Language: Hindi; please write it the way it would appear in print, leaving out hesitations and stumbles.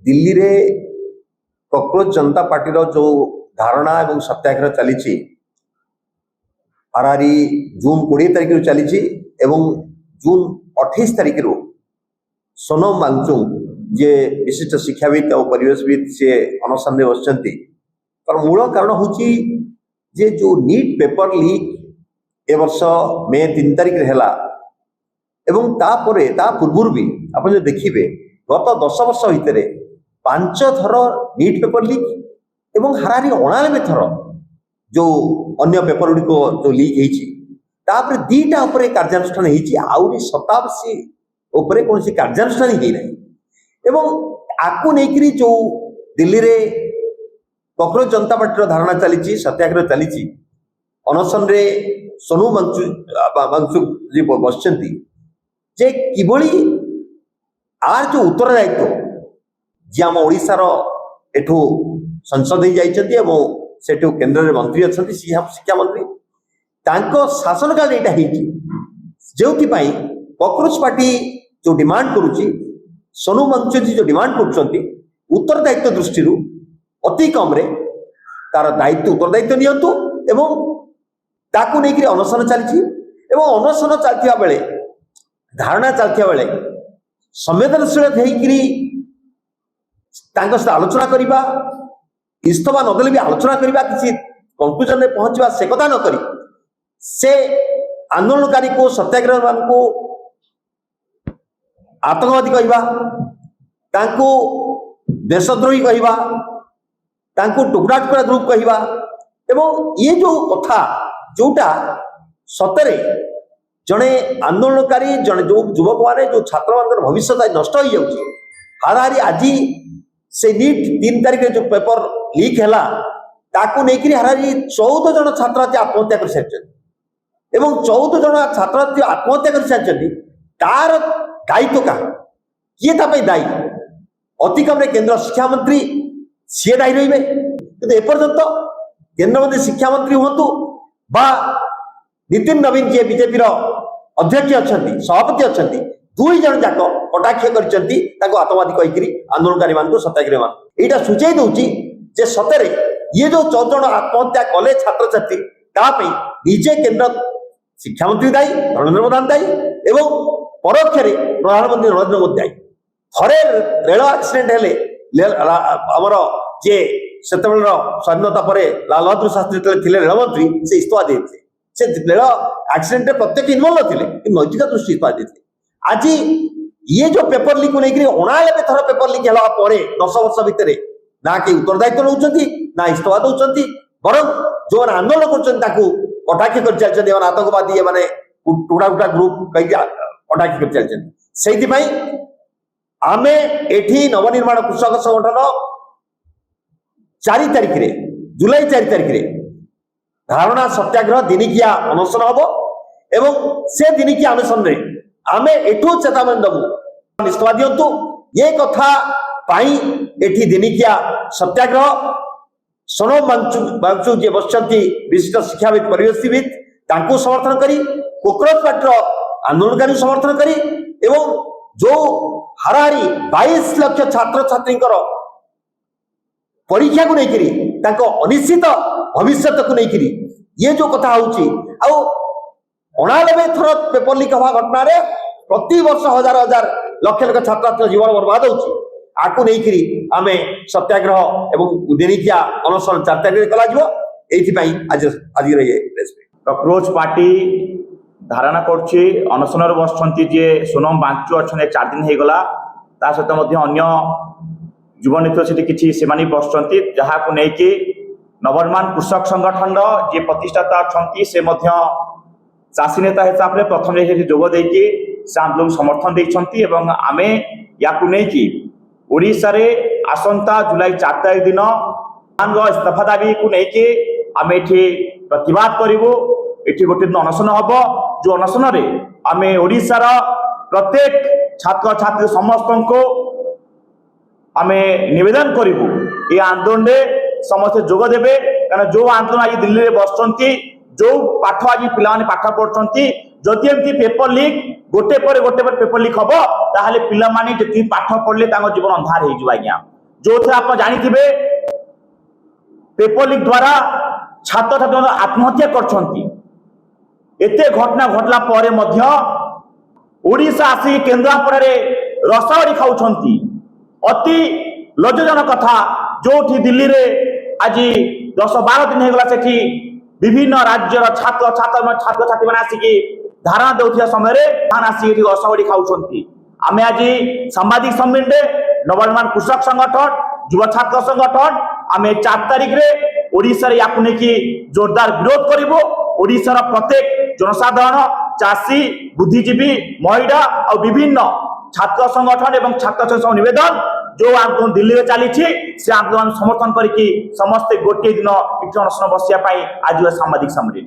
दिल्ली रे कॉकरोच जनता पार्टी जो धारणा एवं सत्याग्रह चली हारारी जून 20 तारिख चली जून 28 तारिख सोनम वांगचुक जे विशिष्ट शिक्षाविद और परिवेशविद से अनशन में बसचंती तर मूल कारण हूँ जे जो नीट पेपर लीक ए वर्ष मे 3 तारिख है एवं तापरे ता पूर्व भी आप जो देखिए गत 10 वर्ष भितर 5 थर नीट पेपर लीक एवं हारारी 99 थर जो अन्य पेपर गुड़िक जो लीक होपर दीटा उपरे कार्यानुष्ठान होती 87 उपरे कौन कार्यानुष्ठान ही नहीं एवं आपको नहीं जो दिल्ली रे कॉकरोच जनता पार्टी धारणा चली सत्याग्रह चली अनशन रे सोनू वांगचुक जी बसचंती जे किभली आर जो उत्तरदायित्व जी आम ओडिशार एठू संसद से केन्द्र मंत्री अच्छा शिक्षा मंत्री शासन काल यहाँ जो कॉकरोच पार्टी जो डिमांड करुच्ची सोनू वांगचुक जी जो डिमांड कर उत्तरदायित्व दृष्टि अति कम रे तार दायित्व उत्तरदायित्व नियंतु एवं ताकू नहीं अनशन चली अनशन चलता बेले धारणा चलता बेले संवेदनशील सहित आलोचना करवा इस्तफा नदेले भी आलोचना करवा किसी कंक्लूजन में पहुंचवा से कथा न करी से आंदोलनकारी को सत्याग्रह मान को आतंकवादी कहवा तांको देशद्रोही कहवा तांको टुकड़ा टुकड़ा ग्रुप कहवा एवं ये जो कथा जोटा सतरे जड़े आंदोलनकारी जड़े जो युवक माने जो छात्र मान भविष्य नष्ट हो जाऊँगी हाराहारी आज से नीट 3 तारिख जो पेपर लीक है ताकू नहीं हाराहारी 14 जन छात्र आत्महत्या कर सारी 14 जन छात्र आत्महत्या कर सारी तार दायित्व क्या किए दायी अति कम केंद्र शिक्षा मंत्री सी दायी रे कि एपर्यंत केंद्र मंत्री शिक्षा मंत्री हूँ बा नितिन नवीन जी बीजेपी अध्यक्ष अच्छा सभापति अच्छा 2 जन जाक कटाक्ष कर आतंकवादी कहीकि आंदोलनकारी मान सत्याग्रह मान यहाँ सूचाई दूसरी जे सतरे ये जो 14 जन आत्महत्या कले छात्र छात्री तापी निजे केंद्र शिक्षा मंत्री दायी धर्मेंद्र प्रधान दायी एवं परोक्ष प्रधानमंत्री नरेंद्र मोदी दायी थरे रेल एक्सीडेंट हेले आमर जे से स्वाधीनता पर लाल बहादुर शास्त्री थे रेलमंत्री से इस्तफा देते से रेल एक्सीडेंट प्रत्यक्ष इनवल्व थे नैतिक दृष्टि इस्तफा देते आज ये जो पेपर लीक को लेकर 99 थर पेपर लीक है 10 वर्ष भितर ना कि उत्तरदायित्व नौकरी ना इस्तफा दौरान बर जो आंदोलन कर कटाक्ष कर चलते आतंकवादी मैंने टुकड़ा टुकड़ा ग्रुप कहीं कटाक्ष कर चलते आमे एठी नवनिर्माण कृषक संगठन 4 तारिख रे जुलाई 4 तारिख रे धारणा सत्याग्रह दिनिकिया अनशन हम एवं से दिनिकिया अनशन रे आमे एठू चेतावनी दबू इस्तफा दियंतु ये कथा पाई एठी दिनिकिया सत्याग्रह सोनम वांगचुक जे बसचंती विशिष्ट शिक्षाविद परिवेशविद तांको समर्थन करी कॉकरोच पार्टी आंदोलनकारी समर्थन करी एवं जो हाराहारी 22 लाख छात्र छात्री परीक्षा को लेकर अनिश्चित भविष्य को लेकर ये जो कथा होची 99 थर पेपर लीक हवा घटना रे प्रति वर्ष हजार हजार लक्ष लक्ष छात्र छात्री जीवन बर्बाद होची आकु नहीं आमे सत्याग्रह एवं दिनिकिया अनशन 4 तारिख कला जिवो एथि आज ये कॉकरोच पार्टी धारणा करछि अनशन बसछंती जे सोनम वांगचुक अच्छा 4 दिन हो गला ता सहित अन्य युवनेता से किसी से बसछंती जहाँ को लेकिन नवनिर्माण कृषक संगठन जे प्रतिष्ठाता अच्छा से चाषी नेता हिसाब से प्रथम जोग देकी से आंदोलन समर्थन देती आमे या ओडिशा रे आसंता जुलाई 4 तारिख दिन इस्तफा दाबी को लेकिन आमे प्रतिवाद करूँ ये गोटे दिन अनशन हम जो अनशन आम ओडिशार प्रत्येक छात्र छात्री समस्त को आम निवेदन करूँ ये आंदोलन समस्त जोग देवे कारण जो आंदोलन आज दिल्ली में बसचंती जो पाठ आज पिलाने पाठ पढ़ुंट जदि एमती पेपर लीक गोटे पर पेपर लीक हम ताहले पिलामाने जति पाठ पढ़ले जीवन अंधार हो आज्ञा जो आप जानी पेपर लीक द्वारा छात्र छात्री आत्महत्या करते घटना घटला पर ओडिशा आसी केन्द्रापड़ा रसावरी खाऊंती अति लज्जाजनक कथा जो दिल्ली रे आज 10-12 दिन होगा से विभिन्न राज्यर छात्र छात्री मैंने आसिक धारणा देउथिया समय आसिक रसावरी खाऊंती आम आज सांबादिक सम्मेलन नवनिर्माण कृषक संगठन युवा छात्र संगठन आम 4 तारिख रे ओडिशा रे याकु नेकी जोरदार विरोध करिवो। ओडिशा प्रत्येक जनसाधारण चाषी बुद्धिजीवी महिला और विभिन्न छात्र संगठन एवं छात्र संघ निवेदन जो आंदोलन दिल्ली में चली से आंदोलन समर्थन करके समस्ते गोटे दिन अनशन बसिया आज सांबादिक सम्मेलन।